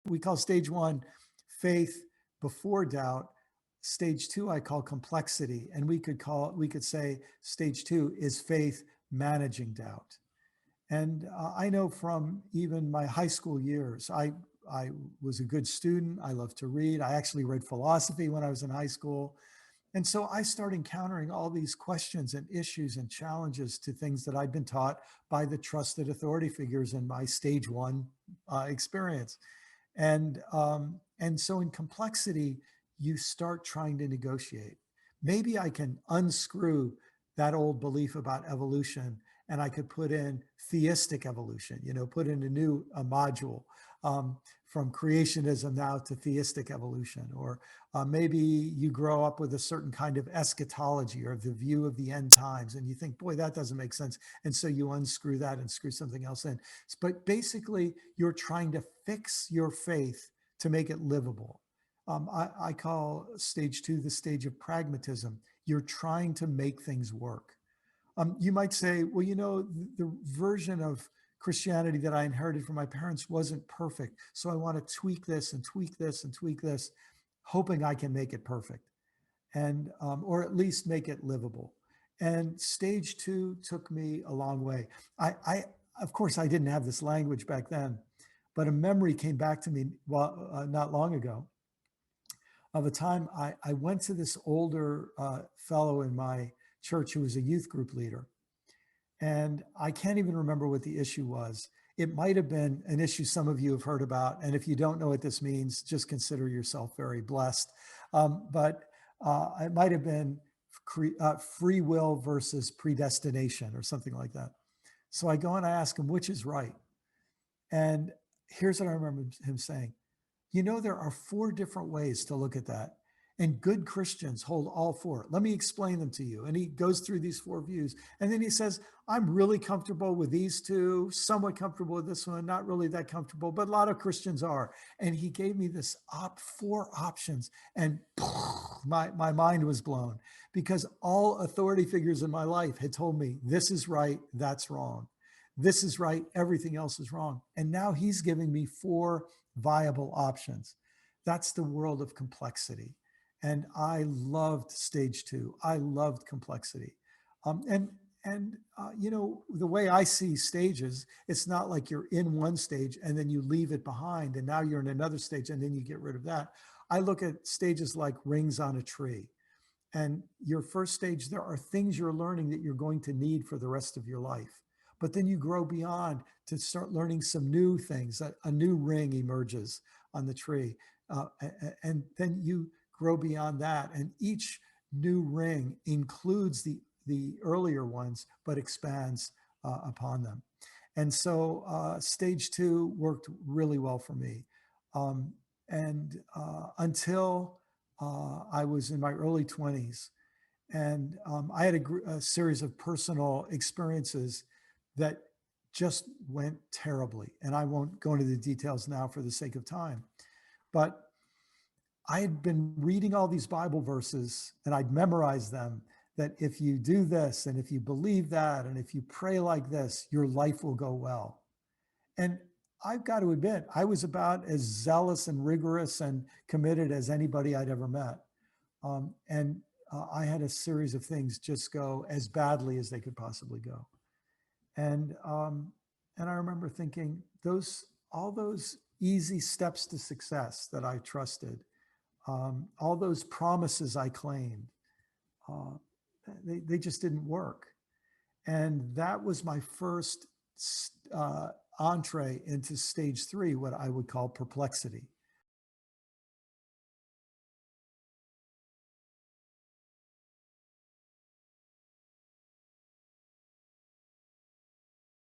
we call stage one faith before doubt. Stage two, I call complexity. And we could say stage two is faith managing doubt. And I know from even my high school years, I was a good student. I loved to read. I actually read philosophy when I was in high school. And so I started encountering all these questions and issues and challenges to things that I'd been taught by the trusted authority figures in my stage one experience. And so in complexity, you start trying to negotiate. Maybe I can unscrew that old belief about evolution and I could put in theistic evolution, put in a module from creationism now to theistic evolution. Or maybe you grow up with a certain kind of eschatology or the view of the end times and you think, boy, that doesn't make sense. And so you unscrew that and screw something else in. But basically, you're trying to fix your faith to make it livable. I call stage two the stage of pragmatism. You're trying to make things work. You might say, well, the version of Christianity that I inherited from my parents wasn't perfect. So I want to tweak this and tweak this and tweak this, hoping I can make it perfect and, or at least make it livable. And stage two took me a long way. Of course, I didn't have this language back then, but a memory came back to me not long ago of a time I went to this older fellow in my church who was a youth group leader. And I can't even remember what the issue was. It might have been an issue some of you have heard about. And if you don't know what this means, just consider yourself very blessed. But it might have been free will versus predestination or something like that. So I go and I ask him, which is right? And here's what I remember him saying. There are 4 different ways to look at that. And good Christians hold all 4. Let me explain them to you. And he goes through these 4 views. And then he says, I'm really comfortable with these 2, somewhat comfortable with this one, not really that comfortable, but a lot of Christians are. And he gave me this 4 options. And my mind was blown because all authority figures in my life had told me, this is right, that's wrong. This is right, everything else is wrong. And now he's giving me 4 viable options. That's the world of complexity. And I loved stage 2. I loved complexity. The way I see stages, it's not like you're in one stage and then you leave it behind and now you're in another stage and then you get rid of that. I look at stages like rings on a tree. And your first stage, there are things you're learning that you're going to need for the rest of your life. But then you grow beyond to start learning some new things. A new ring emerges on the tree. And then you grow beyond that. And each new ring includes the earlier ones, but expands upon them. And so stage 2 worked really well for me. Until I was in my early 20s. And I had a series of personal experiences that just went terribly. And I won't go into the details now for the sake of time. But I had been reading all these Bible verses and I'd memorized them, that if you do this and if you believe that and if you pray like this, your life will go well. And I've got to admit, I was about as zealous and rigorous and committed as anybody I'd ever met. I had a series of things just go as badly as they could possibly go. And I remember thinking all those easy steps to success that I trusted, all those promises I claimed, they just didn't work. And that was my first entree into stage 3, what I would call perplexity.